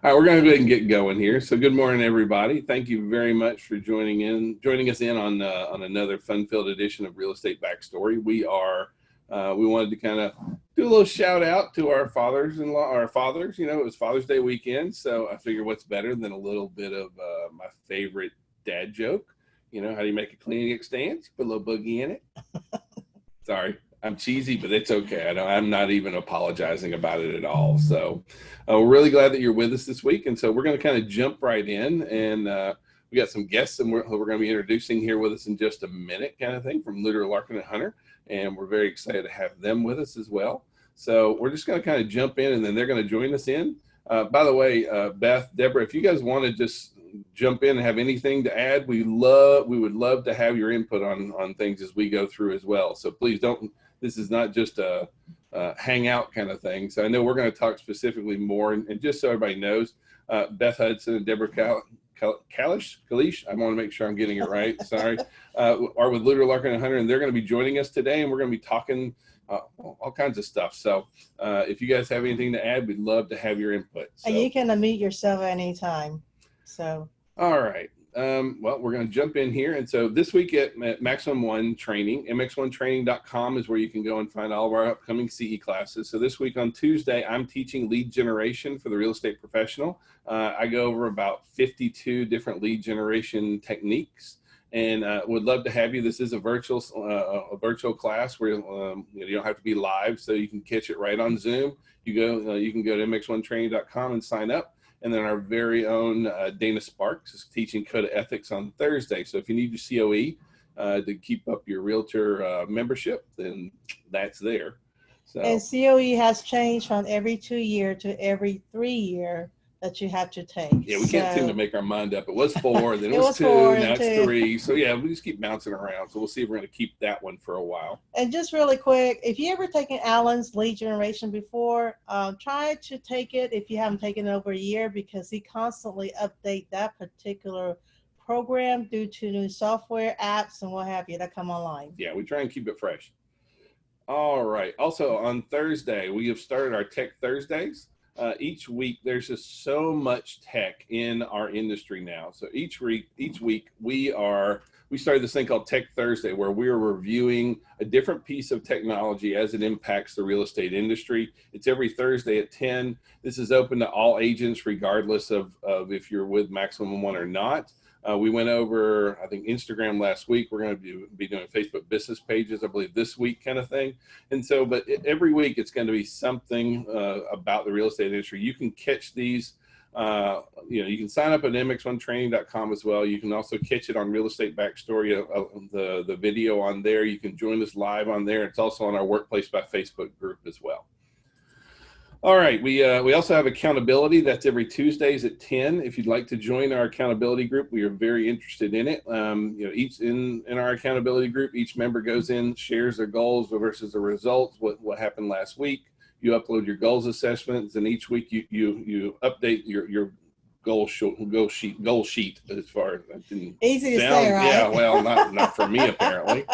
All right, we're going to go ahead and get going here. So, good morning, everybody. Thank you very much for joining us in on another fun-filled edition of Real Estate Backstory. We wanted to kind of do a little shout out to our fathers-in-law, our fathers. You know, it was Father's Day weekend, so I figure what's better than a little bit of my favorite dad joke. You know, how do you make a Kleenex stand? Put a little boogie in it. Sorry, I'm cheesy, but it's okay. I'm not even apologizing about it at all. So we're really glad that you're with us this week. And so we're going to kind of jump right in. And we got some guests and we're going to be introducing here with us in just a minute kind of thing from Lueder, Larking and Hunter. And we're very excited to have them with us as well. So we're just going to kind of jump in and then they're going to join us in. By the way, Beth, Deborah, if you guys want to just jump in and have anything to add, we would love to have your input on things as we go through as well. So please don't, this is not just a hangout kind of thing. So I know we're going to talk specifically more, and just so everybody knows, Beth Hudson and Deborah Kalish, I want to make sure I'm getting it right, sorry, are with Lueder, Larking and Hunter, and they're going to be joining us today, and we're going to be talking all kinds of stuff. So if you guys have anything to add, we'd love to have your input. So. And you can unmute yourself anytime. So. All right. Well, we're going to jump in here. And so this week at Maximum One Training, mx1training.com is where you can go and find all of our upcoming CE classes. So this week on Tuesday, I'm teaching lead generation for the real estate professional. I go over about 52 different lead generation techniques. And would love to have you. This is a virtual class where you don't have to be live, so you can catch it right on Zoom. You can go to mx1training.com and sign up. And then our very own Dana Sparks is teaching Code of Ethics on Thursday. So if you need your COE to keep up your realtor membership, then that's there. So. And COE has changed from every 2 year to every 3 year that you have to take. Yeah, we can't seem to make our mind up. It was 4, then it was 2, now it's 3. So yeah, we just keep bouncing around. So we'll see if we're going to keep that one for a while. And just really quick, if you ever taken Alan's lead generation before, try to take it if you haven't taken it over a year, because he constantly updates that particular program due to new software, apps, and what have you that come online. Yeah, we try and keep it fresh. All right. Also on Thursday, we have started our Tech Thursdays. Each week, there's just so much tech in our industry now. So each week we started this thing called Tech Thursday, where we are reviewing a different piece of technology as it impacts the real estate industry. It's every Thursday at 10. This is open to all agents, regardless of if you're with Maximum One or not. We went over, I think, Instagram last week. We're going to be doing Facebook business pages, I believe, this week kind of thing. And so, but every week it's going to be something about the real estate industry. You can catch these, you can sign up at mx1training.com as well. You can also catch it on Real Estate Backstory, the video on there. You can join us live on there. It's also on our Workplace by Facebook group as well. All right, we also have accountability. That's every Tuesdays at 10. If you'd like to join our accountability group, we are very interested in it. Each in our accountability group, each member goes in, shares their goals versus the results, what happened last week. You upload your goals assessments, and each week you update your goal sheet as far as that didn't easy to say, right? Yeah, well, not for me apparently.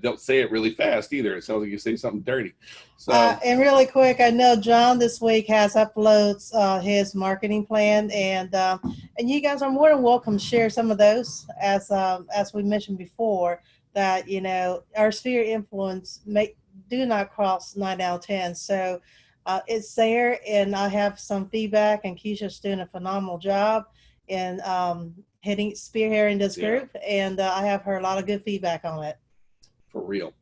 Don't say it really fast either. It sounds like you say something dirty. So and really quick, I know John this week has uploads his marketing plan, and you guys are more than welcome to share some of those, as we mentioned before, that our sphere of influence do not cross 9 out of 10. So it's there, and I have some feedback, and Keisha's doing a phenomenal job in spearheading this group, and I have heard a lot of good feedback on it. For real.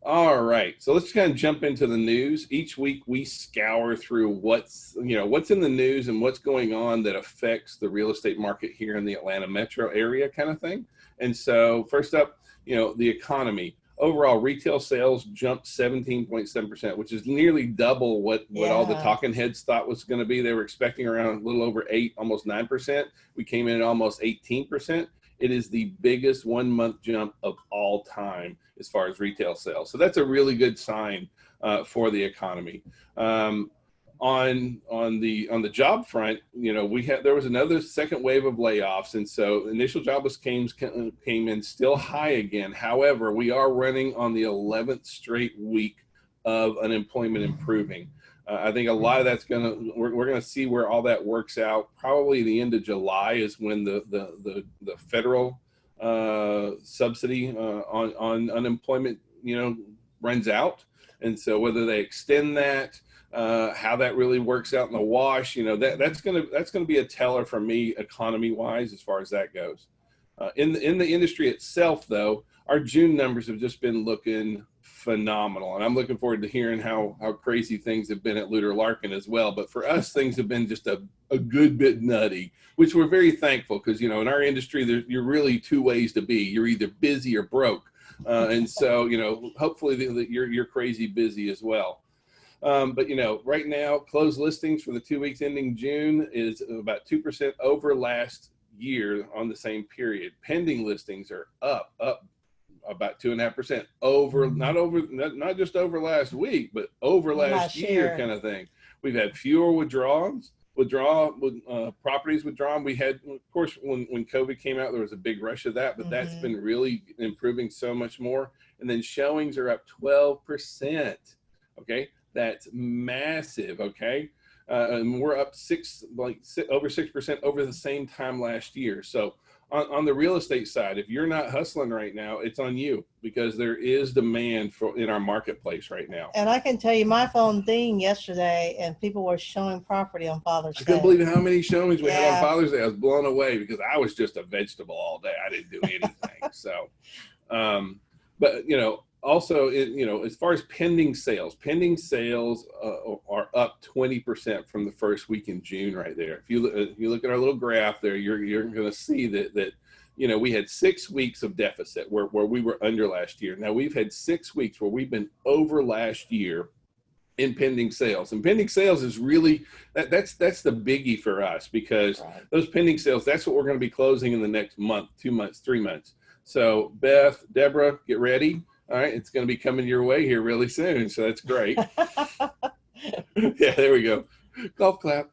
All right, so let's kind of jump into the news. Each week we scour through what's in the news and what's going on that affects the real estate market here in the Atlanta metro area kind of thing. And so first up, the economy. Overall, retail sales jumped 17.7%, which is nearly double what all the talking heads thought was going to be. They were expecting around a little over 8, almost 9%. We came in at almost 18%. It is the biggest 1 month jump of all time as far as retail sales. So that's a really good sign for the economy. On the job front, there was another second wave of layoffs, and so initial jobless claims came in still high again. However, we are running on the 11th straight week of unemployment improving. I think a lot of that's we're gonna see where all that works out. Probably the end of July is when the federal subsidy on unemployment, runs out. And so whether they extend that, how that really works out in the wash, that's gonna be a teller for me economy wise as far as that goes. In the industry itself, though, our June numbers have just been looking phenomenal, and I'm looking forward to hearing how crazy things have been at Lueder Larkin as well. But for us, things have been just a good bit nutty, which we're very thankful, because in our industry, you're really two ways to be. You're either busy or broke, and so hopefully you're crazy busy as well. But right now, closed listings for the 2 weeks ending June is about 2% over last year on the same period. Pending listings are up about 2.5% over, not just over last week, but over last year kind of thing. We've had fewer properties withdrawn. We had, of course, when COVID came out, there was a big rush of that, but that's been really improving so much more. And then showings are up 12%. Okay, that's massive. Okay. And we're up over 6% over the same time last year. So on the real estate side, if you're not hustling right now, it's on you, because there is demand in our marketplace right now. And I can tell you, my phone dinged yesterday, and people were showing property on Father's Day. I couldn't believe how many showings we had on Father's Day. I was blown away, because I was just a vegetable all day. I didn't do anything. So, but also, as far as pending sales are up 20% from the first week in June right there. If you look at our little graph there, you're going to see that we had 6 weeks of deficit where we were under last year. Now we've had 6 weeks where we've been over last year in pending sales. And pending sales is really, that's the biggie for us, because those pending sales, that's what we're going to be closing in the next month, 2 months, 3 months. So Beth, Deborah, get ready. All right, it's going to be coming your way here really soon, so that's great. Yeah, there we go. Golf clap.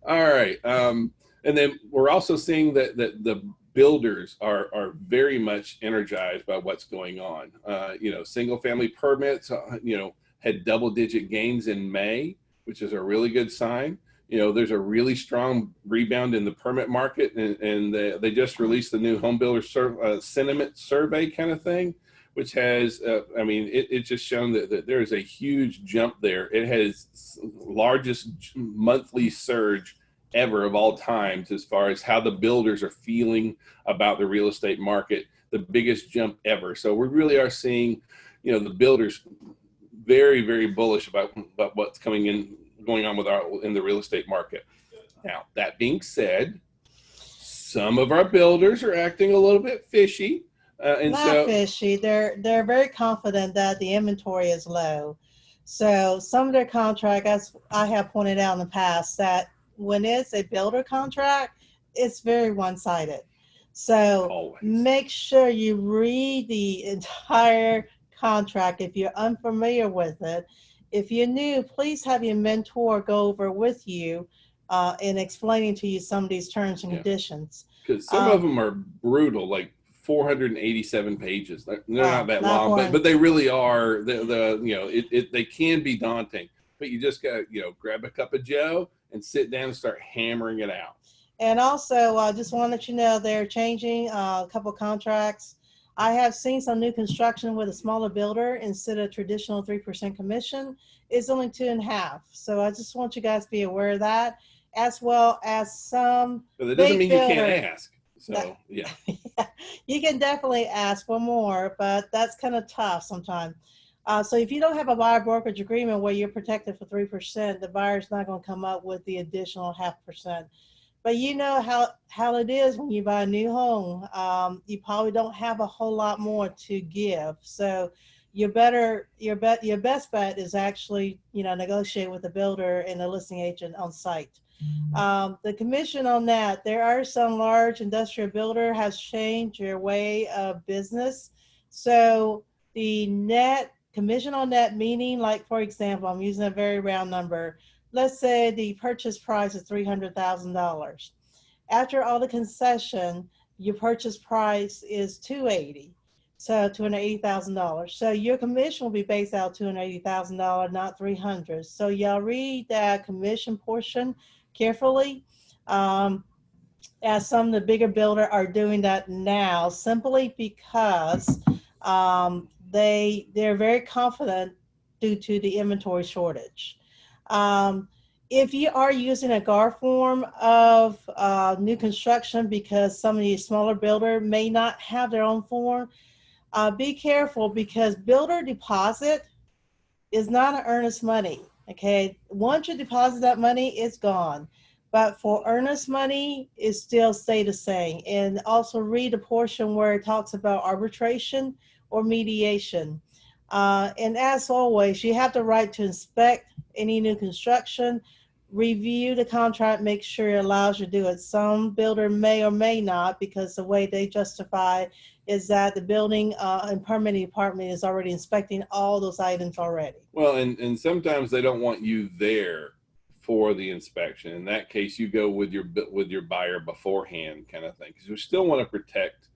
All right, and then we're also seeing that the builders are very much energized by what's going on. Single family permits, had double-digit gains in May, which is a really good sign. There's a really strong rebound in the permit market, and they just released the new home builder sentiment survey kind of thing, which has, it's just shown that there is a huge jump there. It has largest monthly surge ever of all times as far as how the builders are feeling about the real estate market, the biggest jump ever. So we really are seeing, the builders very, very bullish about what's going on in the real estate market. Now, that being said, some of our builders are acting a little bit fishy. Fishy. They're very confident that the inventory is low. So some of their contract, as I have pointed out in the past, that when it's a builder contract, it's very one-sided. So always make sure you read the entire contract if you're unfamiliar with it. If you're new, please have your mentor go over with you in explaining to you some of these terms and conditions. Because some of them are brutal, like 487 pages. They're not that long, but they really are. They can be daunting, but you just got to grab a cup of Joe and sit down and start hammering it out. And also, I just want to let you know they're changing a couple contracts. I have seen some new construction with a smaller builder. Instead of traditional 3% commission, it's only 2.5%. So I just want you guys to be aware of that, as well as some. But that doesn't mean you can't ask. So yeah, you can definitely ask for more, but that's kind of tough sometimes. So if you don't have a buyer brokerage agreement where you're protected for 3%, the buyer's not going to come up with the additional 0.5%. But you know how it is when you buy a new home. You probably don't have a whole lot more to give. So your best bet is actually negotiate with the builder and the listing agent on site. The commission on that, there are some large industrial builder has changed your way of business. So the net commission on that, meaning, like, for example, I'm using a very round number. Let's say the purchase price is $300,000. After all the concession, your purchase price is $280,000. So $280,000. So your commission will be based out $280,000, not 300. So y'all read that commission portion carefully. Um, as some of the bigger builders are doing that now, simply because they're very confident due to the inventory shortage. Um, if you are using a GAR form of new construction, because some of these smaller builder may not have their own form, be careful, because builder deposit is not an earnest money. Okay, once you deposit that money, it's gone. But for earnest money, it still stay the same. And also read the portion where it talks about arbitration or mediation. And as always, you have the right to inspect any new construction, review the contract, make sure it allows you to do it. Some builder may or may not, because the way they justify is that the building and permitting department is already inspecting all those items already. Well, and sometimes they don't want you there for the inspection. In that case, you go with your buyer beforehand, kind of thing, because we still want to protect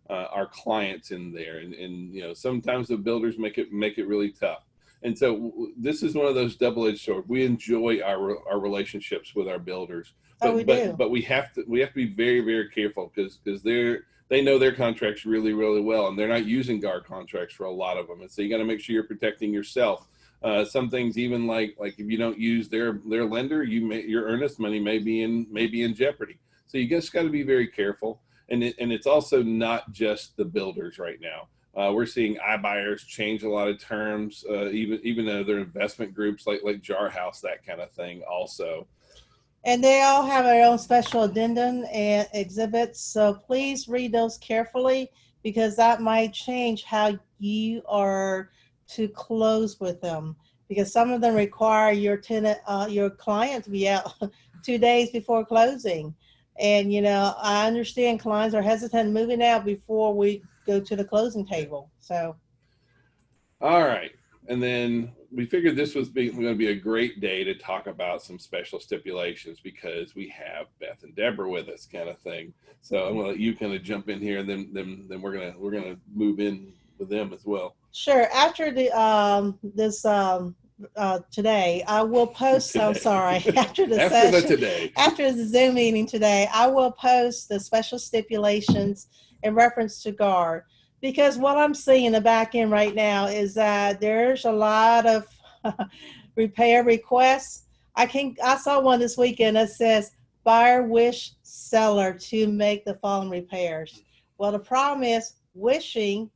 our clients in there. And you know, sometimes the builders make it really tough. And so this is one of those double-edged swords. We enjoy our relationships with our builders, but we have to be very, very careful, because they know their contracts really, really well, and they're not using GAR contracts for a lot of them. And so you got to make sure you're protecting yourself. Some things, even like if you don't use their lender, your earnest money may be in jeopardy. So you just got to be very careful. And it's also not just the builders right now. We're seeing iBuyers change a lot of terms, even though they're investment groups like Jar House, that kind of thing also. And they all have their own special addendum and exhibits. So please read those carefully, because that might change how you are to close with them. Because some of them require your client to be out 2 days before closing. And, you know, I understand clients are hesitant moving out before we go to the closing table. So. All right. And then we figured this was going to be a great day to talk about some special stipulations, because we have Beth and Deborah with us, kind of thing. So I'm going to let you kind of jump in here, and then we're gonna move in with them as well. Sure. After the today, I will post. I'm sorry. After the session, after the Zoom meeting today, I will post the special stipulations in reference to GAR. Because what I'm seeing in the back end right now is that there's a lot of repair requests. I saw one this weekend that says buyer wish seller to make the following repairs. Well, the problem is wishing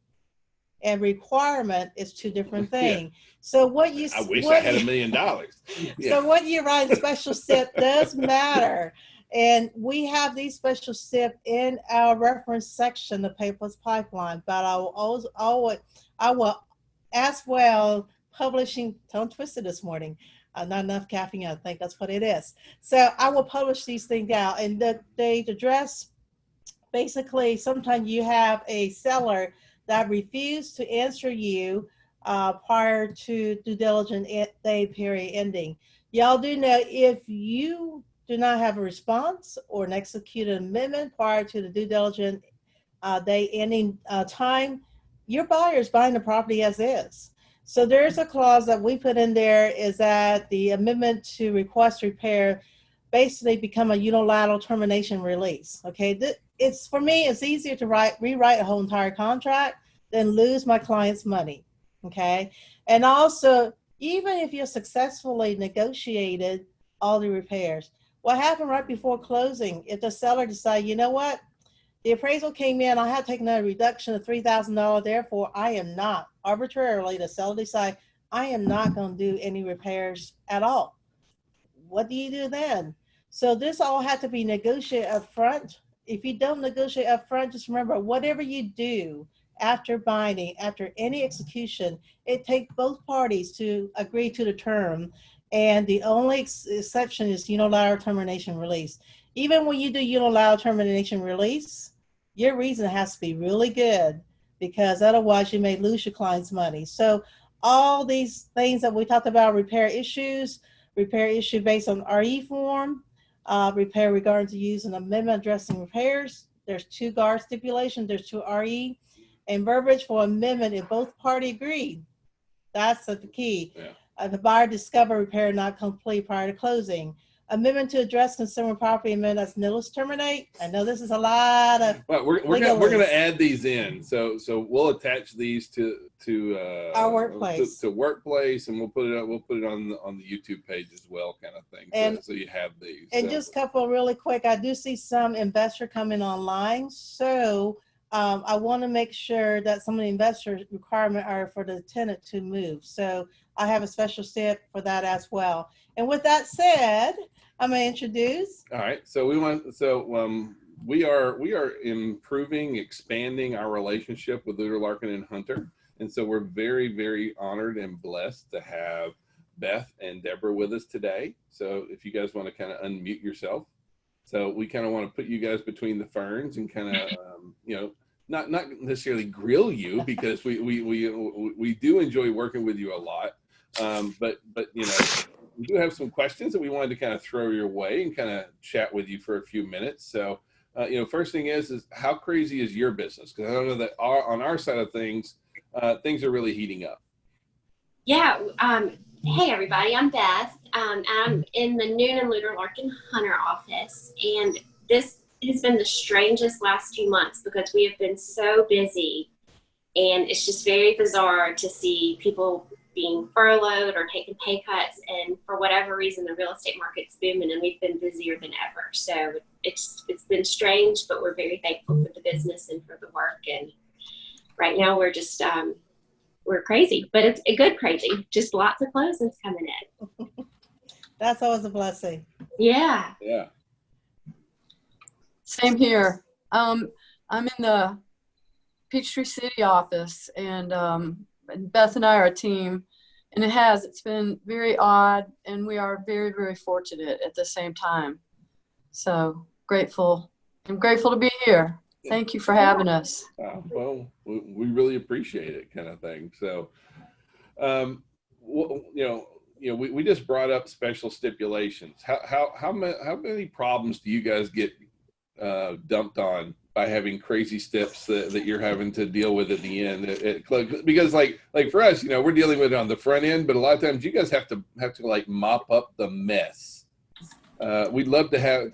and requirement is two different things. Yeah. So what you I wish I had $1 million. Yeah. So what you write in special stip does matter. And we have these special stip in our reference section, the Papers Pipeline, but I will as well publishing, tongue twisted this morning, not enough caffeine, I think that's what it is. So I will publish these things out, and they address, basically, sometimes you have a seller that refused to answer you prior to due diligence day period ending. Y'all do know, if you do not have a response or an executed amendment prior to the due diligence day ending time, your buyer is buying the property as is. So there's a clause that we put in there, is that the amendment to request repair basically become a unilateral termination release. Okay, it's, for me, it's easier to rewrite a whole entire contract than lose my client's money. Okay, and also, even if you successfully negotiated all the repairs, what happened right before closing, if the seller decides, you know what, the appraisal came in, I have taken a reduction of $3,000, therefore I am not, arbitrarily, the seller decide, I am not going to do any repairs at all. What do you do then? So this all had to be negotiated up front. If you don't negotiate up front, just remember, whatever you do after binding, after any execution, it takes both parties to agree to the term. And the only exception is unilateral termination release. Even when you do unilateral termination release, your reason has to be really good, because otherwise you may lose your client's money. So all these things that we talked about, repair issue based on RE form, repair regarding to use an amendment addressing repairs. There's 2 GAR stipulations, there's 2 RE. and verbiage for amendment if both party agreed. That's the key. Yeah. The buyer discover repair not complete prior to closing. Amendment to address consumer property amendment as notice terminate. I know this is a lot of. Well, we're gonna add these in. So we'll attach these to our workplace. to workplace, and we'll put it on the YouTube page as well, kind of thing. And, so you have these. And just a couple really quick. I do see some investor coming online, so I want to make sure that some of the investor requirement are for the tenant to move. So I have a special step for that as well. And with that said, I'm going to introduce. All right. So we are improving, expanding our relationship with Lueder, Larkin and Hunter. And so we're very, very honored and blessed to have Beth and Deborah with us today. So if you guys want to kind of unmute yourself. So we kind of want to put you guys between the ferns and kind of, not necessarily grill you, because we do enjoy working with you a lot. But we do have some questions that we wanted to kind of throw your way and kind of chat with you for a few minutes. So, first thing is how crazy is your business? Because I don't know that on our side of things, things are really heating up. Yeah. Hey, everybody. I'm Beth. I'm in the Noonan Lueder Larking Hunter office, and this has been the strangest last few months because we have been so busy, and it's just very bizarre to see people being furloughed or taking pay cuts, and for whatever reason the real estate market's booming and we've been busier than ever. So it's been strange, but we're very thankful for the business and for the work. And right now we're just we're crazy, but it's a good crazy, just lots of closings coming in. That's always a blessing. Yeah Same here. I'm in the Peachtree City office, and Beth and I are a team, and it's been very odd, and we are very, very fortunate at the same time. So grateful. I'm grateful to be here. Thank you for having us. Well, we really appreciate it, kind of thing. So, we just brought up special stipulations. How many problems do you guys get dumped on by having crazy steps that you're having to deal with at the end? Because like for us, we're dealing with it on the front end, but a lot of times you guys have to like mop up the mess. We'd love to have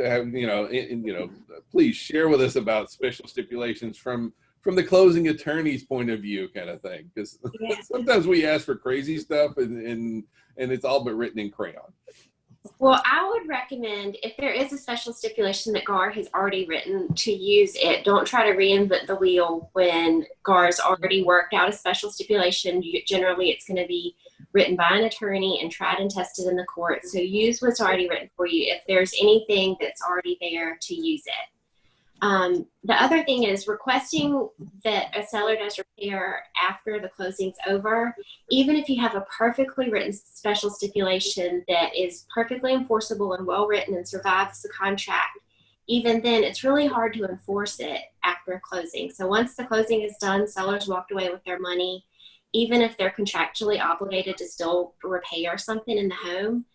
please share with us about special stipulations from the closing attorney's point of view, kind of thing. Because sometimes we ask for crazy stuff and it's all but written in crayon. Well, I would recommend, if there is a special stipulation that GAR has already written, to use it. Don't try to reinvent the wheel when GAR's already worked out a special stipulation. Generally, it's going to be written by an attorney and tried and tested in the court. So use what's already written for you. If there's anything that's already there, to use it. The other thing is requesting that a seller does repair after the closing's over. Even if you have a perfectly written special stipulation that is perfectly enforceable and well written and survives the contract, even then it's really hard to enforce it after a closing. So once the closing is done, sellers walked away with their money. Even if they're contractually obligated to still repair something in the home,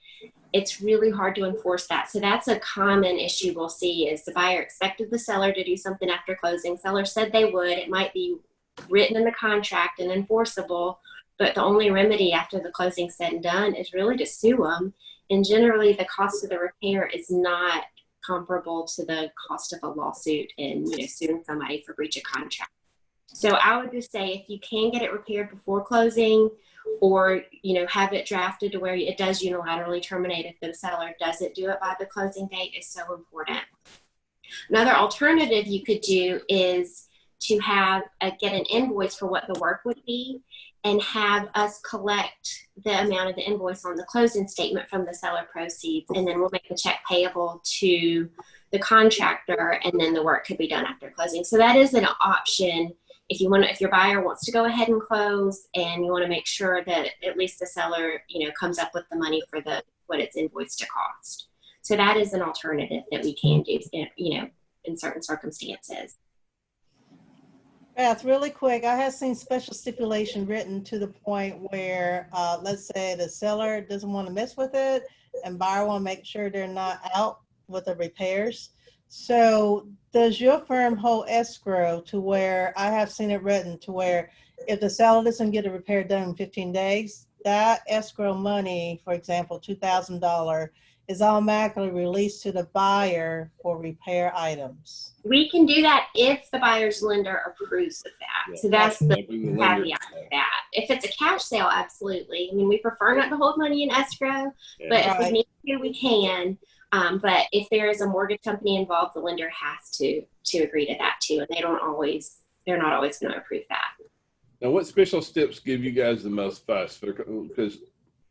it's really hard to enforce that. So that's a common issue we'll see, is the buyer expected the seller to do something after closing. Seller said they would. It might be written in the contract and enforceable, but the only remedy after the closing said and done is really to sue them. And generally the cost of the repair is not comparable to the cost of a lawsuit and suing somebody for breach of contract. So I would just say, if you can get it repaired before closing, or have it drafted to where it does unilaterally terminate if the seller doesn't do it by the closing date, is so important. Another alternative you could do is to get an invoice for what the work would be, and have us collect the amount of the invoice on the closing statement from the seller proceeds, and then we'll make the check payable to the contractor, and then the work could be done after closing. So that is an option if your buyer wants to go ahead and close, and you want to make sure that at least the seller comes up with the money for what it's invoiced to cost. So that is an alternative that we can do in certain circumstances. Beth, really quick, I have seen special stipulation written to the point where, let's say the seller doesn't want to mess with it, and buyer want to make sure they're not out with the repairs. So does your firm hold escrow to where I have seen it written to where if the seller doesn't get a repair done in 15 days, that escrow money, for example, $2,000, is automatically released to the buyer for repair items? We can do that if the buyer's lender approves of that. So that's the caveat to that. If it's a cash sale, absolutely. I mean, we prefer not to hold money in escrow, but if we need to, we can. But if there is a mortgage company involved, the lender has to agree to that too. And they're not always going to approve that. Now, what special steps give you guys the most fuss? Because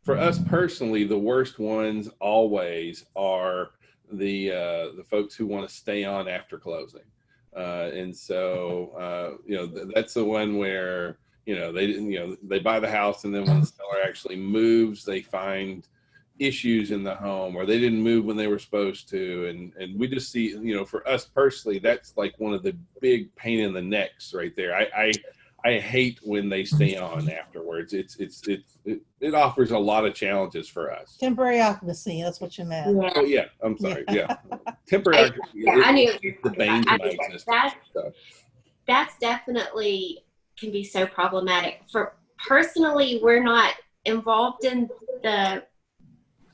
for us personally, the worst ones always are the folks who want to stay on after closing. And so, that's the one where, they buy the house, and then when the seller actually moves, they find issues in the home, or they didn't move when they were supposed to. And we just see, for us personally, that's like one of the big pain in the necks right there. I hate when they stay on afterwards. It offers a lot of challenges for us. Temporary occupancy, that's what you meant. Yeah. Oh yeah, I'm sorry. Yeah, temporary occupancy. I knew what you were the bane to my existence. That's definitely can be so problematic. For personally, we're not involved in the.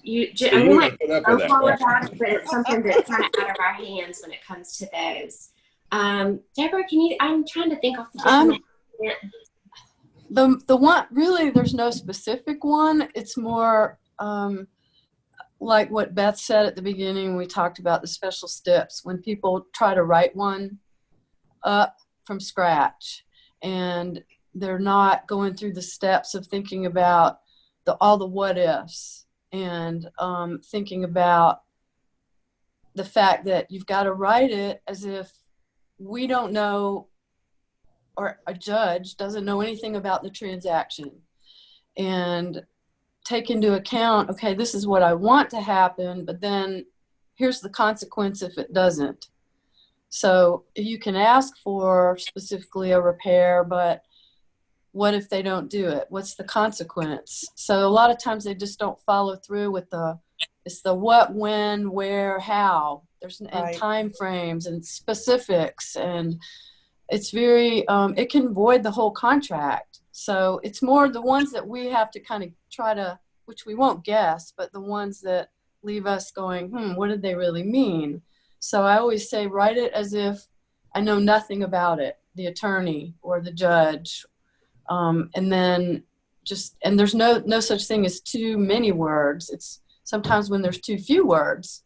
We might know all about it, but sometimes it's kind of out of our hands when it comes to those. Deborah, I'm trying to think off the top of my head. The one, really, there's no specific one. It's more like what Beth said at the beginning. We talked about the special steps when people try to write one up from scratch, and they're not going through the steps of thinking about all the what ifs, and thinking about the fact that you've got to write it as if we don't know, or a judge doesn't know anything about the transaction, and take into account, okay, this is what I want to happen, but then here's the consequence if it doesn't. So you can ask for specifically a repair, but what if they don't do it? What's the consequence? So a lot of times they just don't follow through with it's the what, when, where, how. There's and time frames and specifics, and it's very, it can void the whole contract. So it's more the ones that we have to kind of try to, which we won't guess, but the ones that leave us going, what did they really mean? So I always say, write it as if I know nothing about it, the attorney or the judge. And then and there's no such thing as too many words. It's sometimes when there's too few words.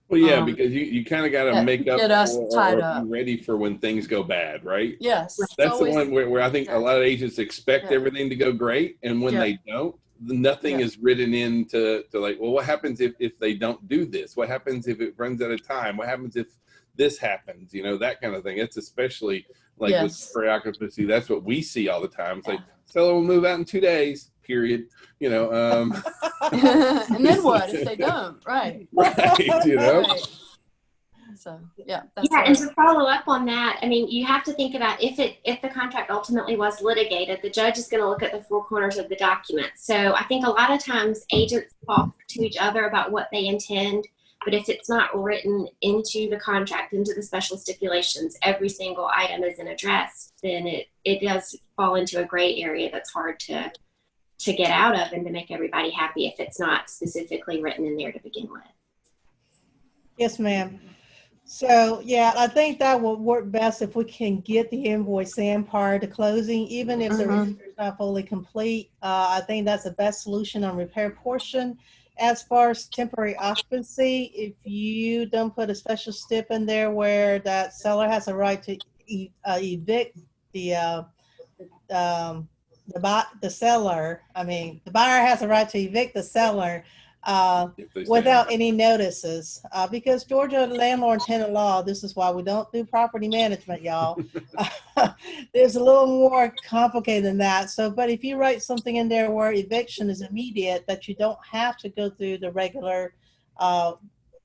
Well, yeah, because you kind of got to make up or be ready for when things go bad, right? Yes. That's the one where I think a lot of agents expect everything to go great, and when they don't, nothing is written into like, well, what happens if they don't do this? What happens if it runs out of time? What happens if this happens? That kind of thing. It's especially like with pre-occupancy, that's what we see all the time. It's like, seller will move out in 2 days, period. And then what if they don't? Right. Right. So yeah. And to follow up on that, I mean, you have to think about if the contract ultimately was litigated, the judge is going to look at the four corners of the document. So I think a lot of times agents talk to each other about what they intend, but if it's not written into the contract, into the special stipulations, every single item isn't addressed, then it does fall into a gray area that's hard to get out of and to make everybody happy if it's not specifically written in there to begin with. Yes, ma'am. So yeah, I think that will work best if we can get the invoice in prior to closing, even if the repair is not fully complete. I think that's the best solution on repair portion. As far as temporary occupancy, if you don't put a special stip in there where that seller has a right to evict the seller, the buyer has a right to evict the seller without any notices, because Georgia landlord tenant law, this is why we don't do property management, y'all. There's a little more complicated than that. So, but if you write something in there where eviction is immediate, that you don't have to go through the regular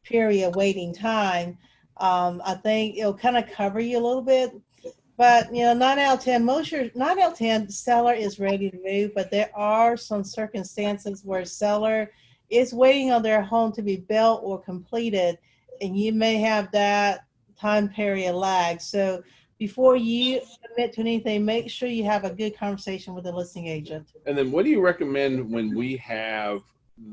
period waiting time, I think it'll kind of cover you a little bit. But 9 out of 10, 9 out of 10, the seller is ready to move, but there are some circumstances where seller is waiting on their home to be built or completed, and you may have that time period lag. So before you commit to anything, make sure you have a good conversation with the listing agent. And then what do you recommend when we have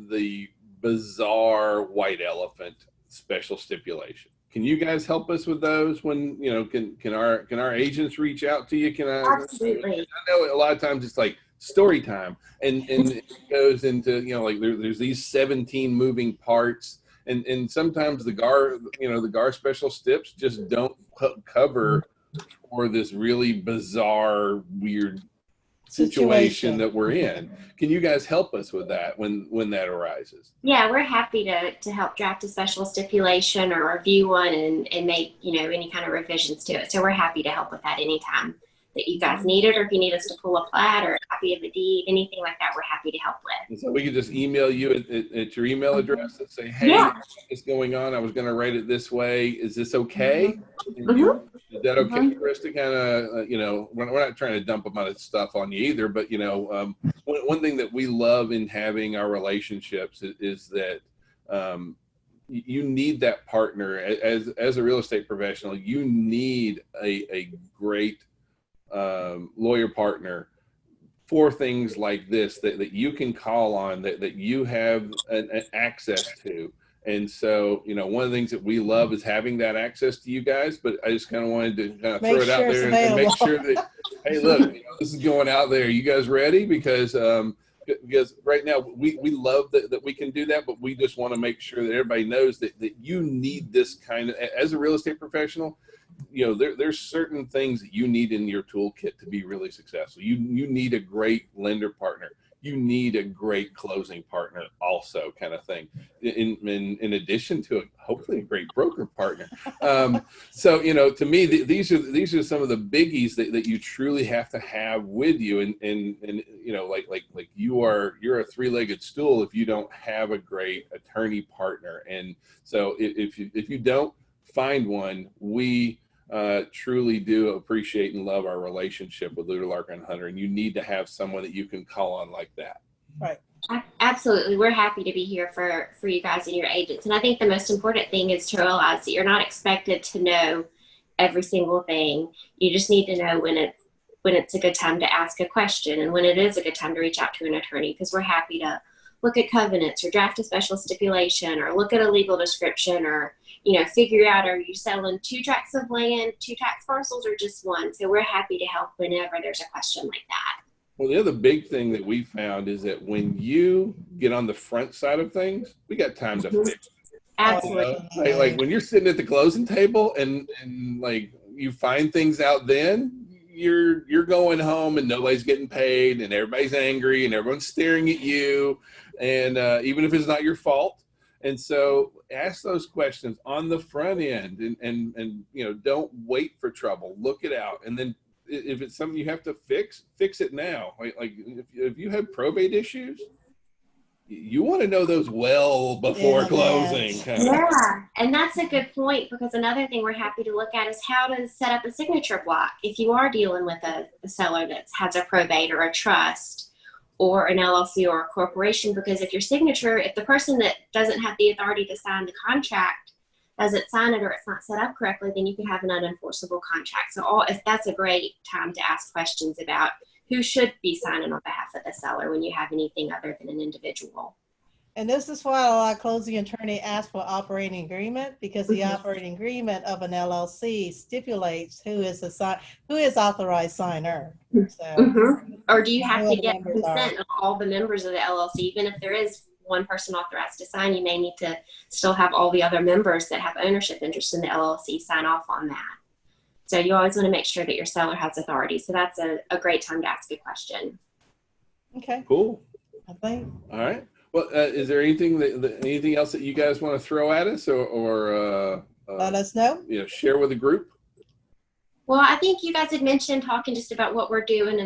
the bizarre white elephant special stipulation? Can you guys help us with those? When, you know, can our agents reach out to you? Absolutely. I know a lot of times it's like story time, and it goes into, you know, like there's these 17 moving parts, and sometimes the GAR special stips just don't cover for this really bizarre, weird situation that we're in. Can you guys help us with that when that arises? Yeah, we're happy to help draft a special stipulation or review one and make, you know, any kind of revisions to it. So we're happy to help with that anytime that you guys need it, or if you need us to pull a plat or a copy of the deed, anything like that, we're happy to help with. And so we could just email you at your email address and say, hey, what's going on? I was going to write it this way. Is this okay? Is that okay for us to kind of, you know, we're not trying to dump a lot of stuff on you either, but, you know, one thing that we love in having our relationships is that you need that partner. As a real estate professional, you need a great lawyer partner for things like this that you can call on, that you have an access to. And so, you know, one of the things that we love is having that access to you guys, but I just kind of wanted to kind of throw it out there and make sure that, hey, look, you know, this is going out there. You guys ready? Because right now we love that we can do that, but we just want to make sure that everybody knows that you need this kind of, as a real estate professional, you know, there's certain things that you need in your toolkit to be really successful. You need a great lender partner. You need a great closing partner also, kind of thing, in addition to hopefully a great broker partner. So, you know, to me, these are some of the biggies that you truly have to have with you. And you know, like you're a three-legged stool if you don't have a great attorney partner. And so if you don't find one, we truly do appreciate and love our relationship with Lueder, Larking and Hunter, and you need to have someone that you can call on like that. Right. Absolutely. We're happy to be here for you guys and your agents. And I think the most important thing is to realize that you're not expected to know every single thing. You just need to know when it's a good time to ask a question and when it is a good time to reach out to an attorney, because we're happy to look at covenants or draft a special stipulation or look at a legal description or, you know, figure out, are you selling 2 tracts of land, 2 tax parcels, or just 1? So we're happy to help whenever there's a question like that. Well, the other big thing that we found is that when you get on the front side of things, we got time to fix it. Absolutely. You know? Like when you're sitting at the closing table and like you find things out, then you're going home and nobody's getting paid and everybody's angry and everyone's staring at you, and even if it's not your fault. And so ask those questions on the front end and you know, don't wait for trouble. Look it out. And then if it's something you have to fix it now. Like if you have probate issues, you want to know those well before closing. Yeah, and that's a good point, because another thing we're happy to look at is how to set up a signature block if you are dealing with a seller that has a probate or a trust or an LLC or a corporation. Because if the person that doesn't have the authority to sign the contract doesn't sign it, or it's not set up correctly, then you can have an unenforceable contract. So that's a great time to ask questions about who should be signing on behalf of the seller when you have anything other than an individual. And this is why a lot of closing attorney ask for operating agreement, because the operating agreement of an LLC stipulates who is authorized signer. So, Or do you have to get consent of all the members of the LLC? Even if there is one person authorized to sign, you may need to still have all the other members that have ownership interest in the LLC sign off on that. So you always want to make sure that your seller has authority. So that's a great time to ask a question. Okay. Cool. I think. All right. Well, is there anything anything else that you guys want to throw at us, or let us know? You know, share with the group. Well, I think you guys had mentioned talking just about what we're doing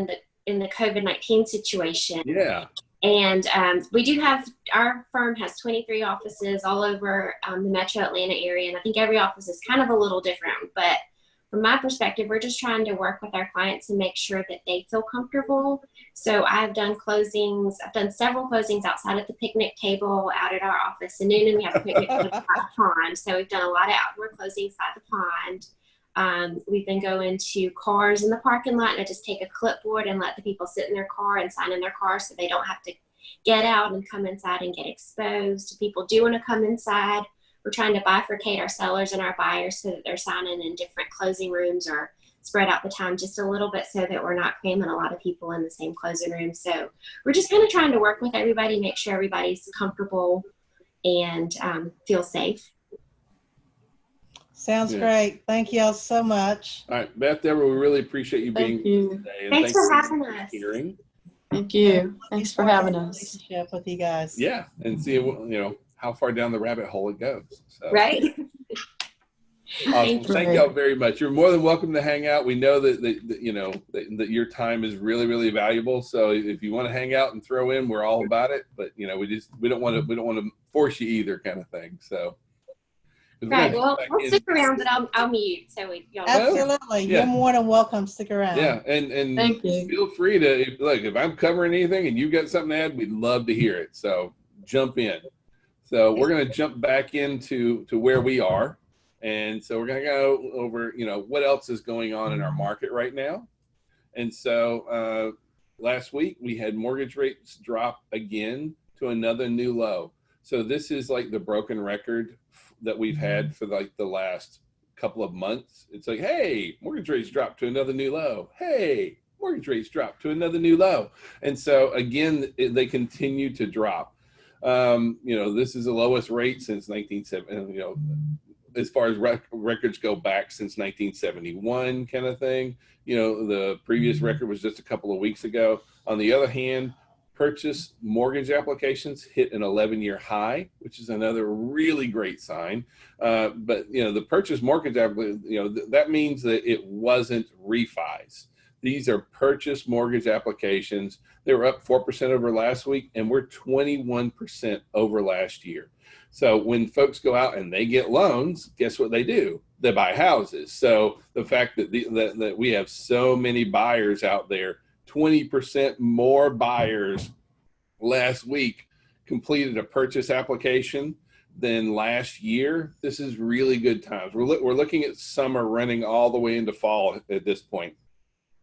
in the COVID-19 situation. Yeah. And we do have, our firm has 23 offices all over the metro Atlanta area. And I think every office is kind of a little different, but from my perspective, we're just trying to work with our clients and make sure that they feel comfortable. So I've done closings. I've done several closings outside of the picnic table out at our office. And Noonan, we have a picnic table by the pond. So we've done a lot of outdoor closings by the pond. We've been going to cars in the parking lot, and I just take a clipboard and let the people sit in their car and sign in their car so they don't have to get out and come inside and get exposed. People do want to come inside. We're trying to bifurcate our sellers and our buyers so that they're signing in different closing rooms or spread out the time just a little bit so that we're not cramming a lot of people in the same closing room. So we're just kind of trying to work with everybody, make sure everybody's comfortable and feel safe. Sounds great. Thank you all so much. All right, Beth, Deborah, we really appreciate you being here today. And Thanks for having us. Hearing. Thank you. Thanks for having us. Relationship with you guys. Yeah, and see, how far down the rabbit hole it goes. So. Right. Awesome. Thank y'all very much. You're more than welcome to hang out. We know that your time is really, really valuable. So if you want to hang out and throw in, we're all about it. But we don't want to force you either, kind of thing. So. Right. Well, we'll stick around, but I'll mute. So y'all. Absolutely. Yeah. You're more than welcome. Stick around. Yeah, and Thank you. feel free to if I'm covering anything and you've got something to add, we'd love to hear it. So jump in. So we're going to jump back into where we are. And so we're going to go over, what else is going on in our market right now. And so last week we had mortgage rates drop again to another new low. So this is like the broken record that we've had for like the last couple of months. It's like, hey, mortgage rates dropped to another new low. Hey, mortgage rates dropped to another new low. And so again, they continue to drop. This is the lowest rate since 1970, as far as records go back since 1971 kind of thing. The previous record was just a couple of weeks ago. On the other hand, purchase mortgage applications hit an 11-year high, which is another really great sign. But, the purchase mortgage application, that means that it wasn't refis. These are purchase mortgage applications. They were up 4% over last week, and we're 21% over last year. So when folks go out and they get loans, guess what they do? They buy houses. So the fact that that we have so many buyers out there, 20% more buyers last week completed a purchase application than last year. This is really good times. We're looking at summer running all the way into fall at this point,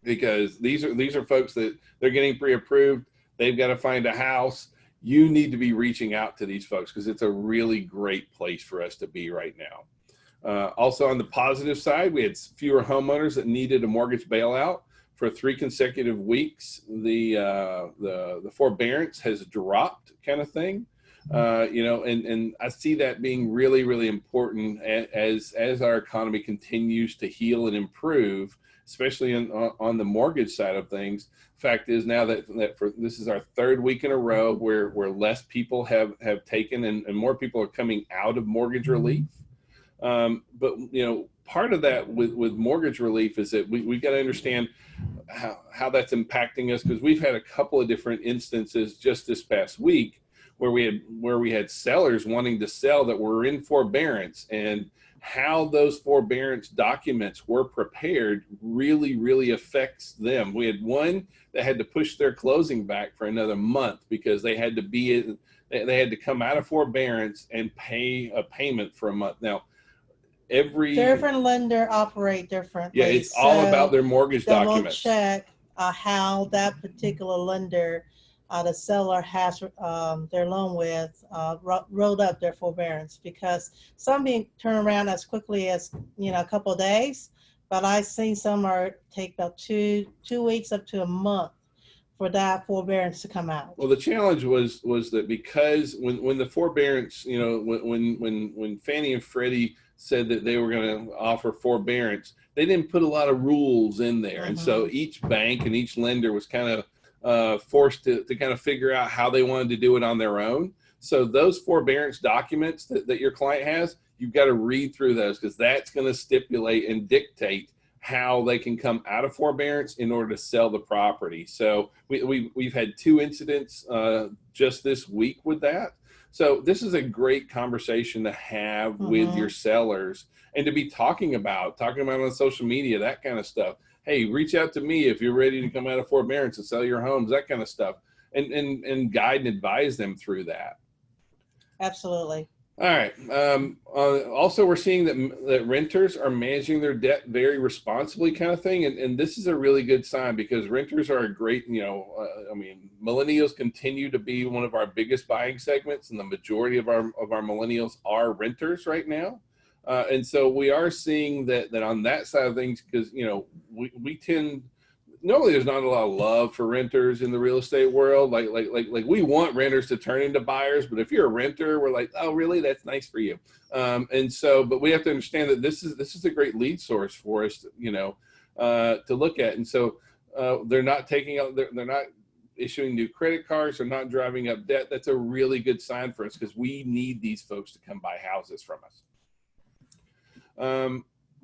because these are folks that they're getting pre-approved. They've got to find a house. You need to be reaching out to these folks because it's a really great place for us to be right now. Also on the positive side, we had fewer homeowners that needed a mortgage bailout for 3 consecutive weeks. The forbearance has dropped, kind of thing. And I see that being really, really important as our economy continues to heal and improve, especially on the mortgage side of things. Fact is now that this is our 3rd week in a row where less people have taken and more people are coming out of mortgage relief. But part of that with mortgage relief is that we got to understand how that's impacting us, because we've had a couple of different instances just this past week where we had sellers wanting to sell that were in forbearance, and how those forbearance documents were prepared really, really affects them. We had one that had to push their closing back for another month because they had to come out of forbearance and pay a payment for a month. Now, every different lender operate differently. Yeah, it's all about their mortgage documents. Check how that particular lender, the seller has their loan with, wrote up their forbearance, because some being turned around as quickly as a couple of days, but I've seen some take about two weeks up to a month for that forbearance to come out. Well, the challenge was that because when the forbearance, when Fannie and Freddie said that they were going to offer forbearance, they didn't put a lot of rules in there. And so each bank and each lender was kind of forced to kind of figure out how they wanted to do it on their own. So those forbearance documents that your client has, you've got to read through those, because that's going to stipulate and dictate how they can come out of forbearance in order to sell the property. So we've had 2 incidents just this week with that. So this is a great conversation to have with your sellers, and to be talking about on social media, that kind of stuff. Hey, reach out to me if you're ready to come out of forbearance and sell your homes, that kind of stuff, and guide and advise them through that. Absolutely. All right. Also, we're seeing that renters are managing their debt very responsibly, kind of thing. And this is a really good sign, because renters are a great, millennials continue to be one of our biggest buying segments, and the majority of our millennials are renters right now. And so we are seeing that on that side of things, because, we tend, normally there's not a lot of love for renters in the real estate world. Like we want renters to turn into buyers, but if you're a renter, we're like, oh, really? That's nice for you. But we have to understand that this is a great lead source for us, to look at. And so they're not taking out, they're not issuing new credit cards, they're not driving up debt. That's a really good sign for us, because we need these folks to come buy houses from us.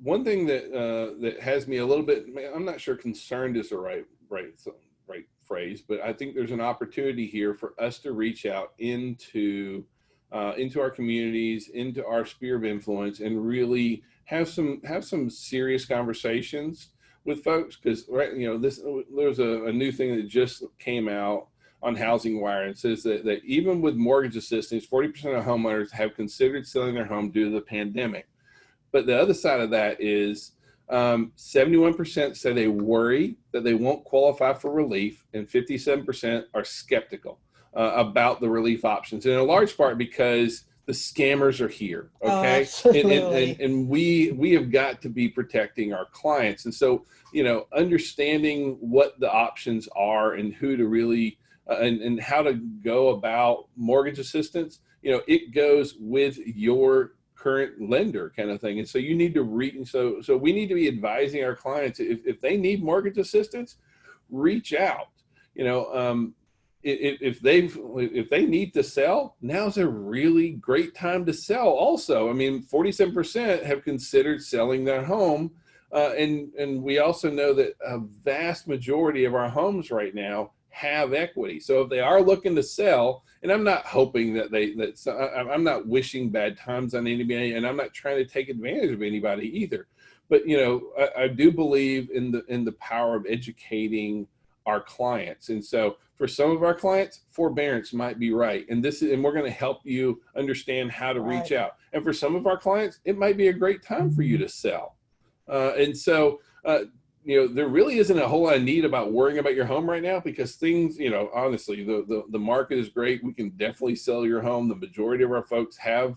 One thing that has me a little bit, I'm not sure concerned is the right phrase, but I think there's an opportunity here for us to reach out into our communities, into our sphere of influence, and really have some serious conversations with folks. Because there's a new thing that just came out on Housing Wire, and says that even with mortgage assistance, 40% of homeowners have considered selling their home due to the pandemic. But the other side of that is 71% say they worry that they won't qualify for relief, and 57% are skeptical about the relief options, and in a large part because the scammers are here. Okay. And we have got to be protecting our clients. And so, understanding what the options are and who to really and how to go about mortgage assistance, it goes with your current lender, kind of thing. And so you need to so we need to be advising our clients, if they need mortgage assistance, reach out. If they need to sell, now's a really great time to sell also. I mean, 47% have considered selling their home. And we also know that a vast majority of our homes right now have equity. So if they are looking to sell, and I'm not hoping I'm not wishing bad times on anybody, and I'm not trying to take advantage of anybody either. But, I do believe in the power of educating our clients. And so for some of our clients, forbearance might be right. And we're going to help you understand how to reach out. And for some of our clients, it might be a great time for you to sell. There really isn't a whole lot of need about worrying about your home right now, because things, honestly, the market is great. We can definitely sell your home. The majority of our folks have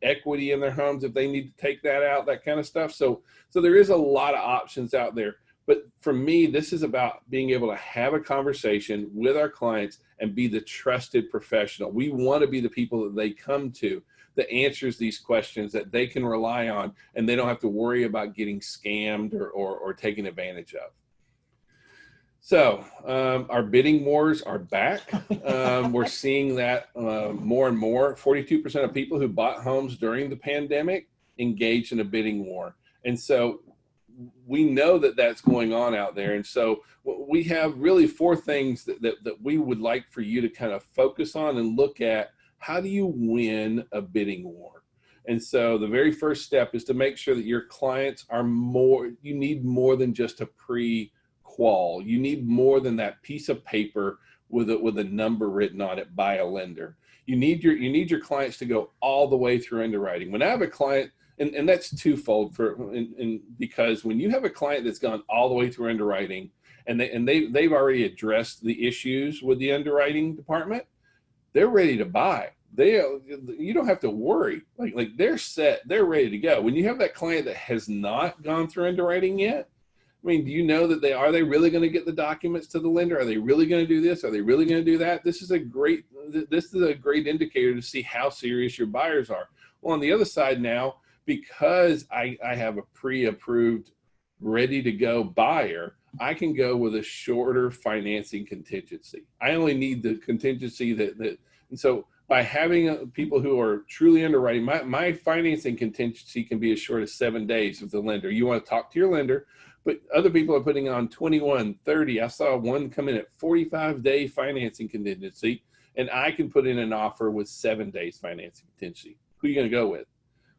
equity in their homes if they need to take that out, that kind of stuff. So there is a lot of options out there. But for me, this is about being able to have a conversation with our clients and be the trusted professional. We want to be the people that they come to that answers these questions, that they can rely on, and they don't have to worry about getting scammed or taken advantage of. So our bidding wars are back. We're seeing that more and more. 42% of people who bought homes during the pandemic engaged in a bidding war. And so we know that that's going on out there. And so we have really 4 things that we would like for you to kind of focus on and look at. How do you win a bidding war? And so the very first step is to make sure that your clients you need more than just a pre-qual. You need more than that piece of paper with a number written on it by a lender. You need your clients to go all the way through underwriting. When I have a client, and that's twofold because when you have a client that's gone all the way through underwriting, and they've already addressed the issues with the underwriting department, they're ready to buy. You don't have to worry. Like they're set, they're ready to go. When you have that client that has not gone through underwriting yet, I mean, do you know that are they really going to get the documents to the lender? Are they really going to do this? Are they really going to do that? This is a great indicator to see how serious your buyers are. Well, on the other side now, because I have a pre-approved, ready to go buyer, I can go with a shorter financing contingency. I only need the contingency and so by having people who are truly underwriting, my financing contingency can be as short as 7 days with the lender. You want to talk to your lender, but other people are putting on 21, 30. I saw one come in at 45-day financing contingency. and I can put in an offer with 7 days financing potentially. Who are you going to go with?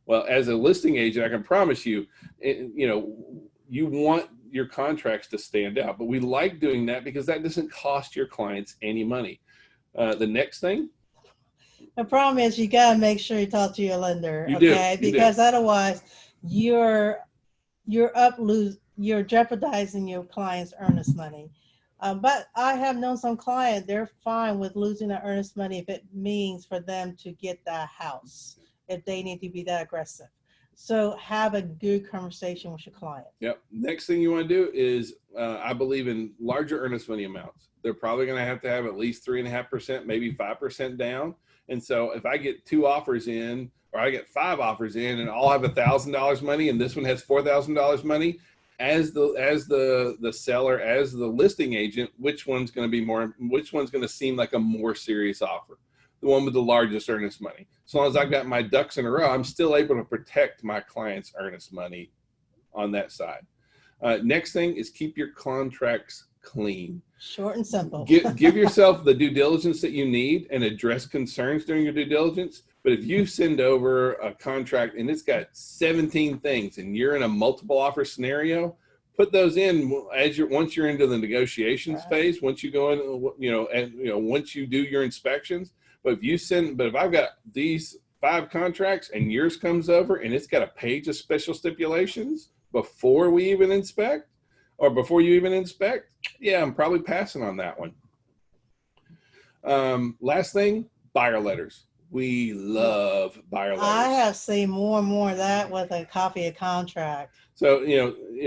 Well, as a listing agent, I can promise you, you want your contracts to stand out, but we like doing that because that doesn't cost your clients any money. The next thing. The problem is you got to make sure you talk to your lender, You okay? do. Because otherwise you're jeopardizing your client's earnest money. But I have known some clients, they're fine with losing their earnest money if it means for them to get that house, if they need to be that aggressive. So have a good conversation with your client. Yep. Next thing you want to do is, I believe in larger earnest money amounts. They're probably going to have at least 3.5%, maybe 5% down. And so if I get 2 offers in, or I get 5 offers in, and all have $1,000 money, and this one has $4,000 money, as the seller, as the listing agent, which one's going to seem like a more serious offer? The one with the largest earnest money. As long as I've got my ducks in a row, I'm still able to protect my client's earnest money on that side. Next thing is keep your contracts clean. Short and simple. Give yourself the due diligence that you need and address concerns during your due diligence. But if you send over a contract and it's got 17 things and you're in a multiple offer scenario, put those in once you're into the negotiations phase, once you go in, once you do your inspections. But if I've got these 5 contracts and yours comes over and it's got a page of special stipulations before we even inspect, or before you even inspect, yeah, I'm probably passing on that one. Last thing, buyer letters. We love buyer letters. I have seen more and more of that with a copy of contract. So,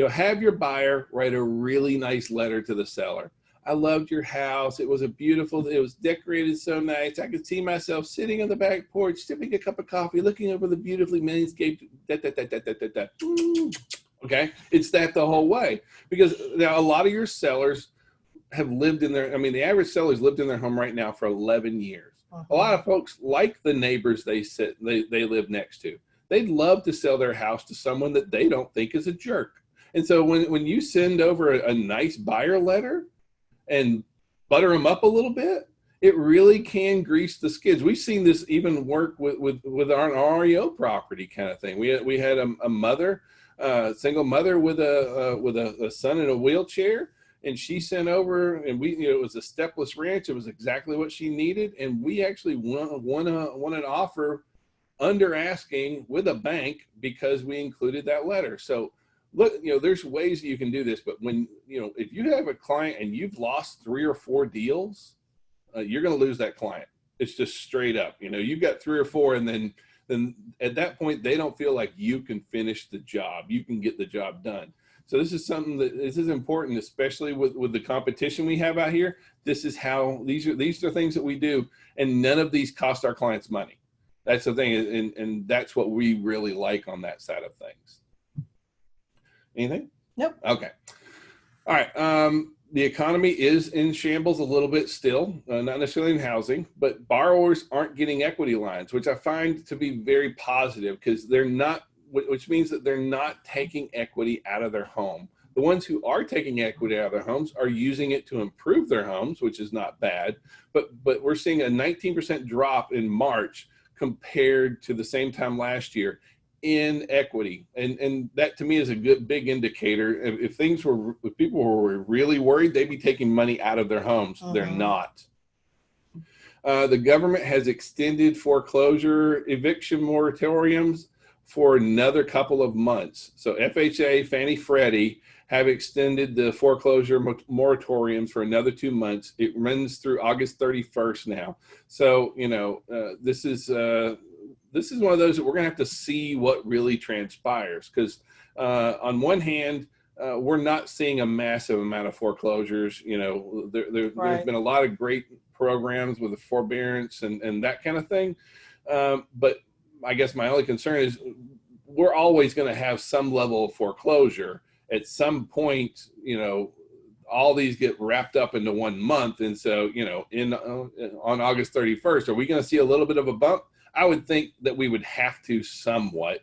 have your buyer write a really nice letter to the seller. I loved your house. It was decorated so nice. I could see myself sitting on the back porch, sipping a cup of coffee, looking over the beautifully landscaped, Okay. It's that the whole way, because now a lot of your sellers have lived in the average seller's lived in their home right now for 11 years. A lot of folks like the neighbors they live next to. They'd love to sell their house to someone that they don't think is a jerk. And so when you send over a nice buyer letter and butter them up a little bit, it really can grease the skids. We've seen this even work with our REO property kind of thing. We had a mother, single mother with a son in a wheelchair, and she sent over, and it was a stepless ranch. It was exactly what she needed, and we actually won an offer under asking with a bank because we included that letter. So look, there's ways that you can do this, but when, if you have a client and you've lost 3 or 4 deals, you're going to lose that client. It's just straight up. You've got 3 or 4, and then at that point, they don't feel like you can finish the job. You can get the job done. So this is important, especially with the competition we have out here. These are things that we do, and none of these cost our clients money. That's the thing, and that's what we really like on that side of things. Anything? Nope. Okay. All right. The economy is in shambles a little bit still, not necessarily in housing, but borrowers aren't getting equity lines, which I find to be very positive, because which means that they're not taking equity out of their home. The ones who are taking equity out of their homes are using it to improve their homes, which is not bad, but we're seeing a 19% drop in March compared to the same time last year in equity. And that to me is a big indicator. If people were really worried, they'd be taking money out of their homes. They're not. The government has extended foreclosure eviction moratoriums for another couple of months. So FHA, Fannie, Freddie have extended the foreclosure moratoriums for another 2 months. It runs through August 31st now. So, this is one of those that we're going to have to see what really transpires, because on one hand, we're not seeing a massive amount of foreclosures. There's been a lot of great programs with the forbearance and that kind of thing. But I guess my only concern is we're always going to have some level of foreclosure. At some point, all these get wrapped up into 1 month. And so, on August 31st, are we going to see a little bit of a bump? I would think that we would have to somewhat.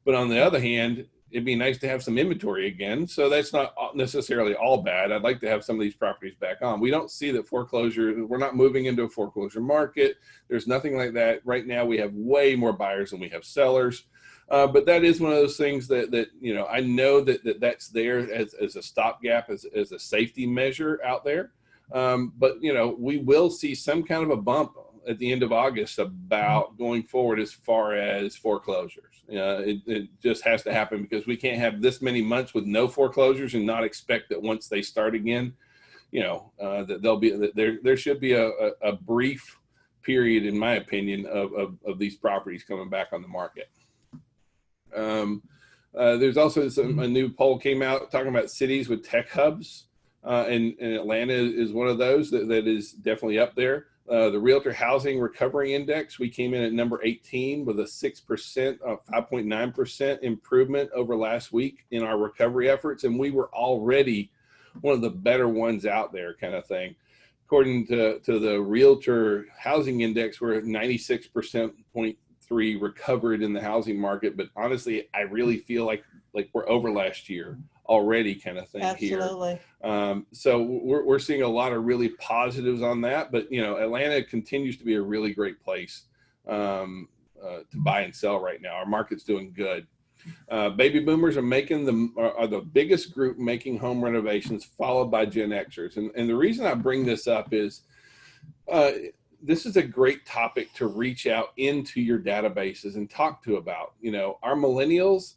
But on the other hand, it'd be nice to have some inventory again. So that's not necessarily all bad. I'd like to have some of these properties back on. We don't see that foreclosure, we're not moving into a foreclosure market. There's nothing like that. Right now we have way more buyers than we have sellers. But that is one of those things that you know, I know that's there as a stopgap, as a safety measure out there. But, you know, we will see some kind of a bump at the end of August about going forward as far as foreclosures. It just has to happen, because we can't have this many months with no foreclosures and not expect that once they start again, you know, that there'll be, there should be a brief period, in my opinion, of these properties coming back on the market. There's also a new poll came out talking about cities with tech hubs, and Atlanta is one of those that is definitely up there. The Realtor Housing Recovery Index, we came in at number 18 with a 6%, 5.9% improvement over last week in our recovery efforts, and we were already one of the better ones out there, kind of thing. According to the Realtor Housing Index, we're at 96.3% recovered in the housing market, but honestly, I really feel like we're over last year already, kind of thing. Absolutely. Here. So we're seeing a lot of really positives on that, but you know, Atlanta continues to be a really great place to buy and sell right now. Our market's doing good. Baby boomers are the biggest group making home renovations, followed by Gen Xers. And the reason I bring this up is this is a great topic to reach out into your databases and talk to about. You know, our millennials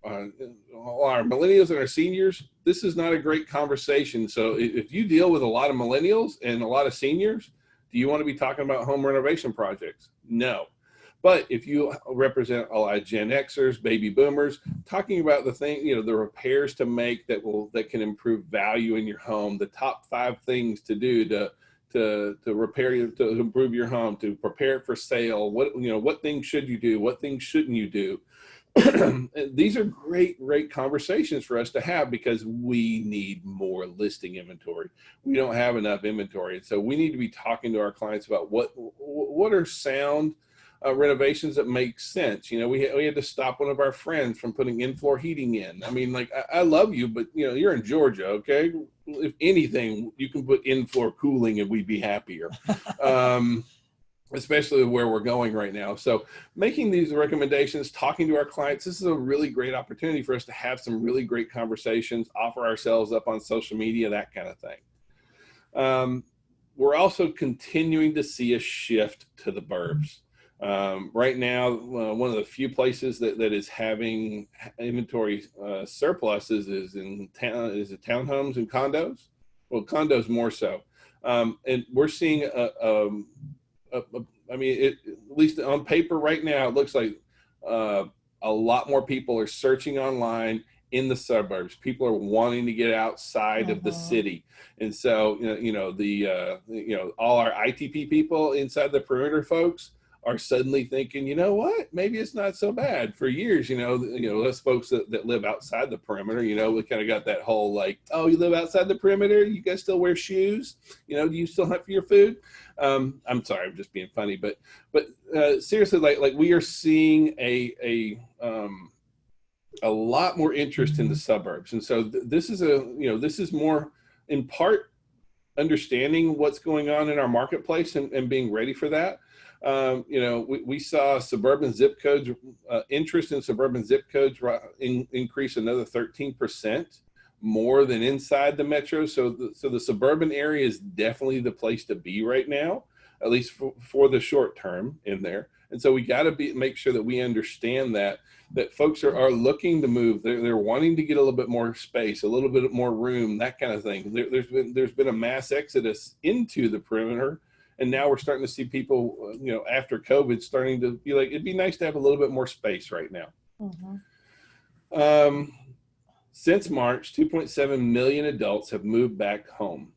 our millennials and our seniors, this is not a great conversation. So if you deal with a lot of millennials and a lot of seniors, do you want to be talking about home renovation projects? No. But if you represent a lot of Gen Xers, baby boomers, talking about the thing, you know, the repairs to make that can improve value in your home, the top 5 things to do to improve your home, to prepare it for sale, what things should you do, what things shouldn't you do. These are great conversations for us to have, because we need more listing inventory. We don't have enough inventory. And so we need to be talking to our clients about what are sound renovations that make sense. You know, we had to stop one of our friends from putting in-floor heating in. I mean, like, I love you, but you know, you're in Georgia, okay? If anything, you can put in-floor cooling and we'd be happier. Especially where we're going right now. So making these recommendations, talking to our clients, this is a really great opportunity for us to have some really great conversations, offer ourselves up on social media, that kind of thing. We're also continuing to see a shift to the burbs. Right now, one of the few places that is having inventory surpluses is it townhomes and condos? Well, condos more so. And we're seeing I mean, at least on paper right now, it looks like a lot more people are searching online in the suburbs. People are wanting to get outside of the city. And so, all our ITP people inside the perimeter folks are suddenly thinking, you know what, maybe it's not so bad. For years, us folks that live outside the perimeter, we kind of got that whole like, oh, you live outside the perimeter, you guys still wear shoes? Do you still hunt for your food? I'm sorry, I'm just being funny, but seriously, like we are seeing a lot more interest in the suburbs. And so this is more in part understanding what's going on in our marketplace and being ready for that. We saw suburban zip codes, interest in suburban zip codes increase another 13% more than inside the metro. So the suburban area is definitely the place to be right now, at least for the short term in there. And so we got to make sure that we understand that folks are looking to move. They're wanting to get a little bit more space, a little bit more room, that kind of thing. There's been a mass exodus into the perimeter. And now we're starting to see people, after COVID, starting to be like, it'd be nice to have a little bit more space right now. Mm-hmm. Since March, 2.7 million adults have moved back home.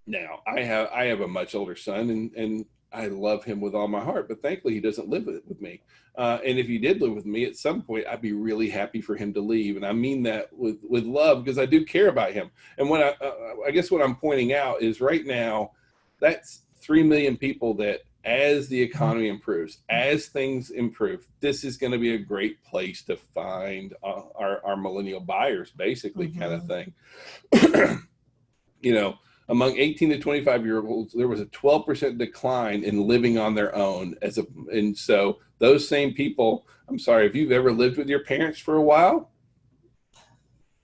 Now, I have a much older son, and I love him with all my heart, but thankfully he doesn't live with me. And if he did live with me, at some point, I'd be really happy for him to leave. And I mean that with love, because I do care about him. And what I guess what I'm pointing out is right now, that's 3 million people that as the economy improves, as things improve, this is going to be a great place to find our millennial buyers, basically, kind of thing. You know, among 18 to 25-year-olds, there was a 12% decline in living on their own. And so those same people, I'm sorry, if you've ever lived with your parents for a while,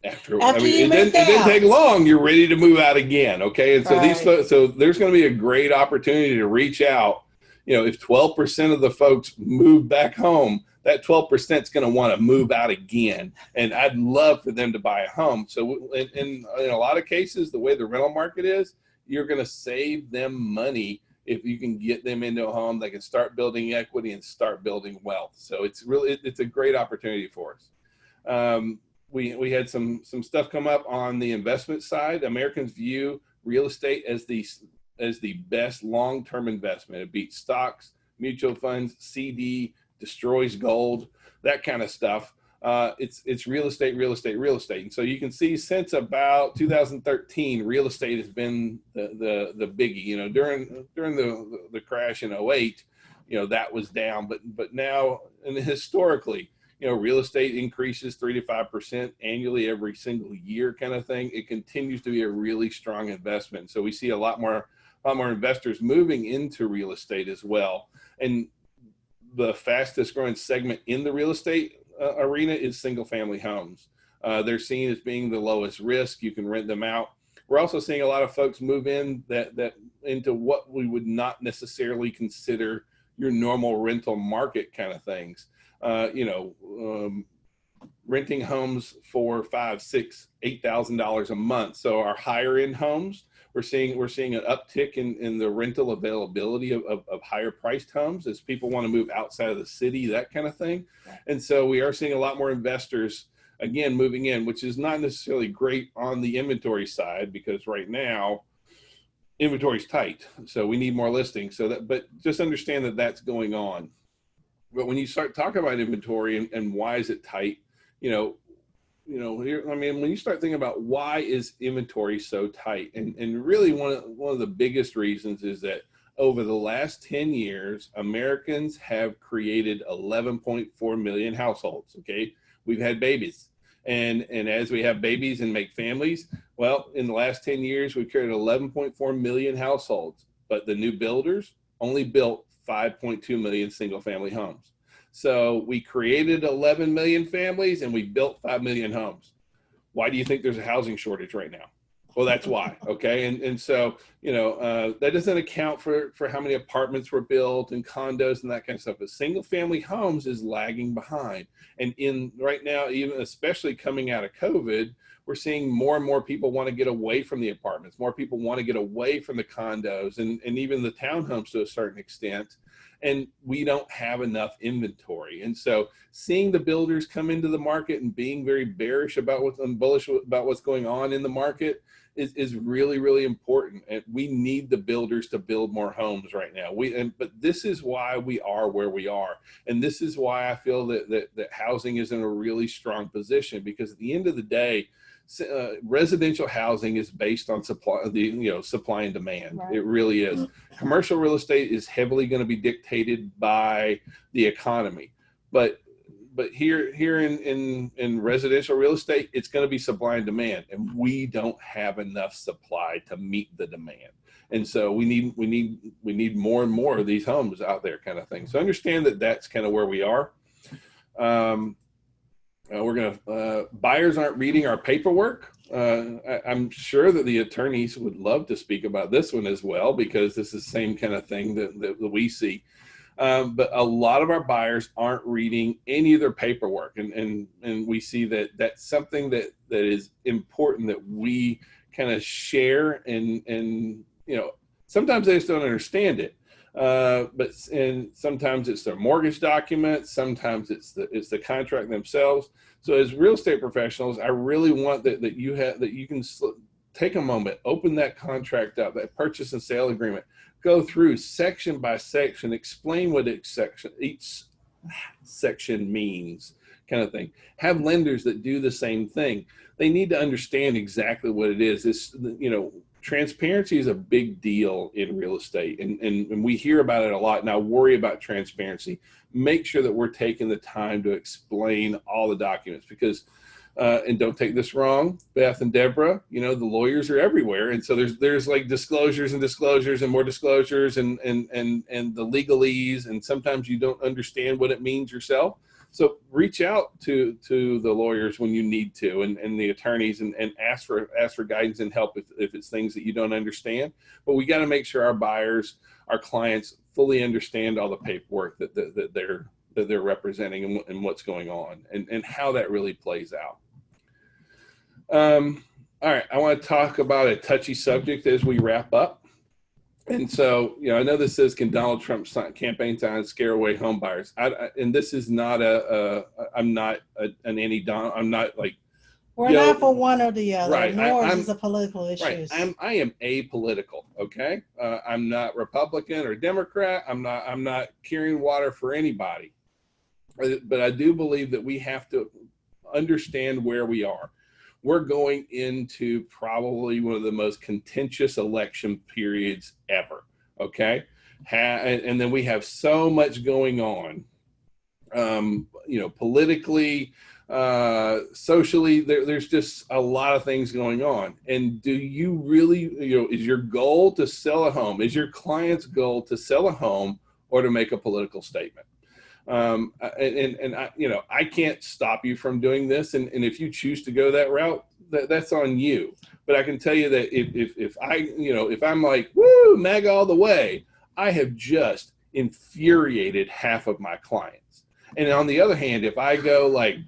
it didn't take long. You're ready to move out again. Okay. And so so there's going to be a great opportunity to reach out. You know, if 12% of the folks move back home, that 12% is going to want to move out again. And I'd love for them to buy a home. So in a lot of cases, the way the rental market is, you're going to save them money if you can get them into a home. They can start building equity and start building wealth. So it's a great opportunity for us. We had some stuff come up on the investment side. Americans view real estate as the best long-term investment. It beats stocks, mutual funds, CD, destroys gold, that kind of stuff. It's real estate. And so you can see since about 2013, real estate has been the biggie. You know, during the crash in 08, you know, that was down, but now, and historically, you know, real estate increases 3 to 5% annually every single year, kind of thing. It continues to be a really strong investment. So we see a lot more investors moving into real estate as well. And the fastest growing segment in the real estate arena is single family homes. They're seen as being the lowest risk. You can rent them out. We're also seeing a lot of folks move in that into what we would not necessarily consider your normal rental market kind of things. Renting homes for $5,000, $6,000, $8,000 a month. So our higher end homes, we're seeing an uptick in the rental availability of higher priced homes as people want to move outside of the city, that kind of thing. And so we are seeing a lot more investors, again, moving in, which is not necessarily great on the inventory side, because right now inventory is tight. So we need more listings. But just understand that that's going on. But when you start talking about inventory and why is it tight, when you start thinking about why is inventory so tight, and really one of the biggest reasons is that over the last 10 years, Americans have created 11.4 million households. Okay, we've had babies, and as we have babies and make families, well, in the last 10 years, we've created 11.4 million households, but the new builders only built 5.2 million single family homes. So we created 11 million families and we built 5 million homes. Why do you think there's a housing shortage right now? Well, that's why. Okay. And so, that doesn't account for how many apartments were built and condos and that kind of stuff. But single family homes is lagging behind. And right now, even especially coming out of COVID, we're seeing more and more people want to get away from the apartments. More people want to get away from the condos and even the townhomes to a certain extent. And we don't have enough inventory. And so seeing the builders come into the market and being very bearish and bullish about what's going on in the market is really, really important. And we need the builders to build more homes right now. But this is why we are where we are. And this is why I feel that housing is in a really strong position, because at the end of the day, residential housing is based on supply and demand. Right. It really is. Commercial real estate is heavily going to be dictated by the economy, but here in residential real estate, it's going to be supply and demand, and we don't have enough supply to meet the demand. And so we need more and more of these homes out there, kind of thing. So understand that that's kind of where we are. Buyers aren't reading our paperwork. I'm sure that the attorneys would love to speak about this one as well, because this is the same kind of thing that we see. But a lot of our buyers aren't reading any of their paperwork. And we see that that's something that is important that we kind of share. And sometimes they just don't understand it. But sometimes it's their mortgage documents, sometimes it's the contract themselves. So as real estate professionals, I really want that you can take a moment, open that contract up, that purchase and sale agreement, go through section by section, explain what each section means, kind of thing. Have lenders that do the same thing. They need to understand exactly what it is. transparency is a big deal in real estate, and we hear about it a lot. And I worry about transparency. Make sure that we're taking the time to explain all the documents, because and don't take this wrong, Beth and Deborah, you know, the lawyers are everywhere. And so there's like disclosures and disclosures and more disclosures and the legalese. And sometimes you don't understand what it means yourself. So reach out to the lawyers when you need to, and the attorneys, and ask for guidance and help if it's things that you don't understand. But we got to make sure our buyers, our clients fully understand all the paperwork that they're representing and what's going on and how that really plays out. All right, I want to talk about a touchy subject as we wrap up. And so, you know, I know this says, can Donald Trump campaign signs scare away home buyers? And this is not I'm not an anti-Donald, I'm not like, we're not for one or the other, right, nor is it a political issue. Right, I am apolitical, okay? I'm not Republican or Democrat. I'm not carrying water for anybody. But I do believe that we have to understand where we are. We're going into probably one of the most contentious election periods ever, okay? And then we have so much going on, you know, politically, socially, there's just a lot of things going on. And do you really, you know, is your goal to sell a home? Is your client's goal to sell a home or to make a political statement? And I, you know, I can't stop you from doing this. And if you choose to go that route, that's on you. But I can tell you that if I, you know, if I'm like, woo, MAGA all the way, I have just infuriated half of my clients. And on the other hand, if I go like,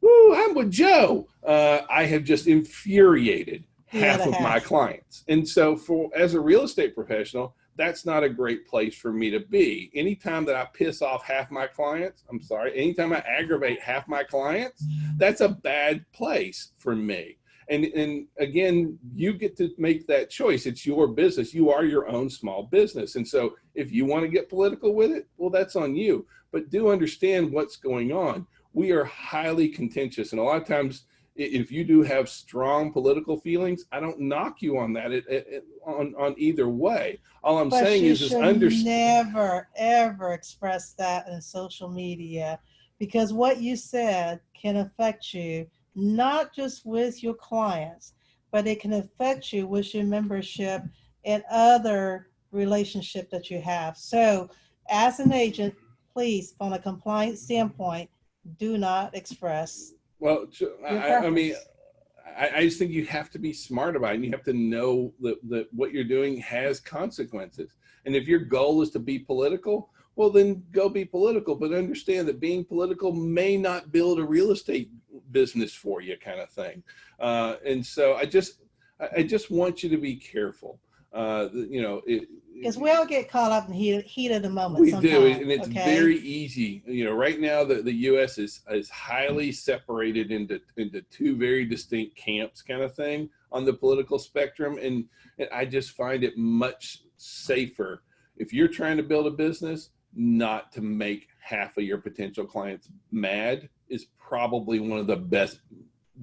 woo, I'm with Joe, I have just infuriated half of my clients. And so as a real estate professional, that's not a great place for me to be. Anytime that I piss off half my clients, anytime I aggravate half my clients, that's a bad place for me. And again, you get to make that choice. It's your business. You are your own small business. And so if you want to get political with it, well, that's on you. But do understand what's going on. We are highly contentious. And a lot of times, if you do have strong political feelings, I don't knock you on that on either way. All I'm saying is understand. Never, ever express that in social media, because what you said can affect you, not just with your clients, but it can affect you with your membership and other relationship that you have. So as an agent, please, from a compliance standpoint, do not express. Well, I mean, I just think you have to be smart about it, and you have to know that what you're doing has consequences. And if your goal is to be political, well, then go be political, but understand that being political may not build a real estate business for you, kind of thing. And so I just want you to be careful. You know, because we all get caught up in heat of the moment. We do, and it's very easy. You know, right now the U.S. is highly separated into two very distinct camps, kind of thing, on the political spectrum, and I just find it much safer if you're trying to build a business not to make half of your potential clients mad. Is probably one of the best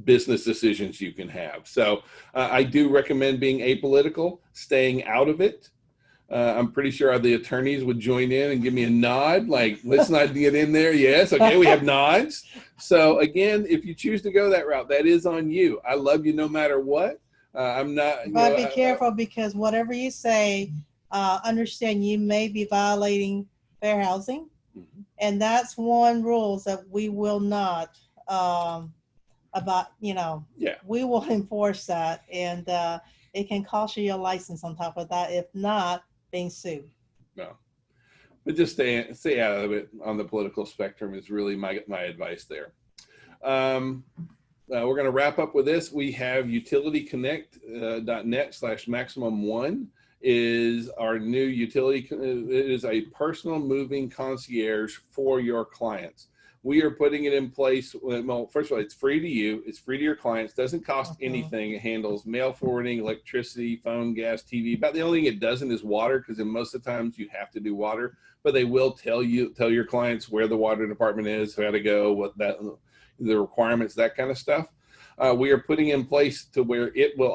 business decisions you can have. So I do recommend being apolitical, staying out of it. I'm pretty sure the attorneys would join in and give me a nod, like, let's not get in there. Yes, okay, we have nods. So again, if you choose to go that route, that is on you. I love you no matter what. I'm not. But be careful, because whatever you say, understand you may be violating fair housing. Mm-hmm. And that's one rule that we will not, we will enforce that. And it can cost you your license on top of that, if not being sued. No, but just stay out of it on the political spectrum is really my advice there. We're going to wrap up with this. We have utilityconnect.net/maximum1 is our new utility. It is a personal moving concierge for your clients. We are putting it in place. Well, first of all, it's free to you. It's free to your clients. Doesn't cost anything. It handles mail forwarding, electricity, phone, gas, TV. About the only thing it doesn't is water, because in most of the times you have to do water. But they will tell your clients where the water department is, how to go, the requirements, that kind of stuff. We are putting in place to where it will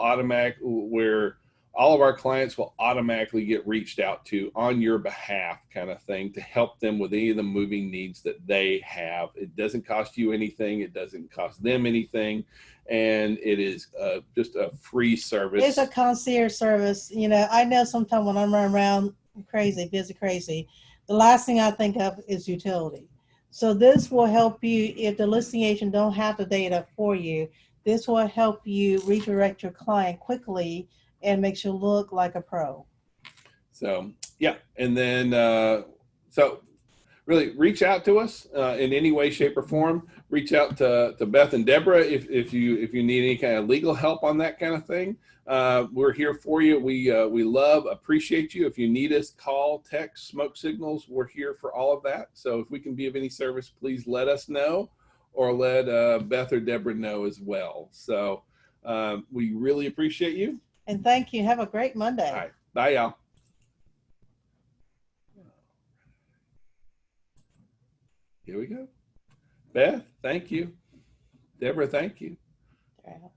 all of our clients will automatically get reached out to on your behalf, kind of thing, to help them with any of the moving needs that they have. It doesn't cost you anything. It doesn't cost them anything. And it is just a free service. It's a concierge service. You know, I know sometimes when I'm running around crazy, busy, the last thing I think of is utility. So this will help you if the listing agent don't have the data for you. This will help you redirect your client quickly and makes you look like a pro. So yeah, and then so really reach out to us in any way, shape, or form. Reach out to Beth and Deborah if you need any kind of legal help on that kind of thing. We're here for you. We love, appreciate you. If you need us, call, text, smoke signals. We're here for all of that. So if we can be of any service, please let us know, or let Beth or Deborah know as well. So we really appreciate you. And thank you. Have a great Monday. All right. Bye, y'all. Here we go. Beth, thank you. Deborah, thank you. All right.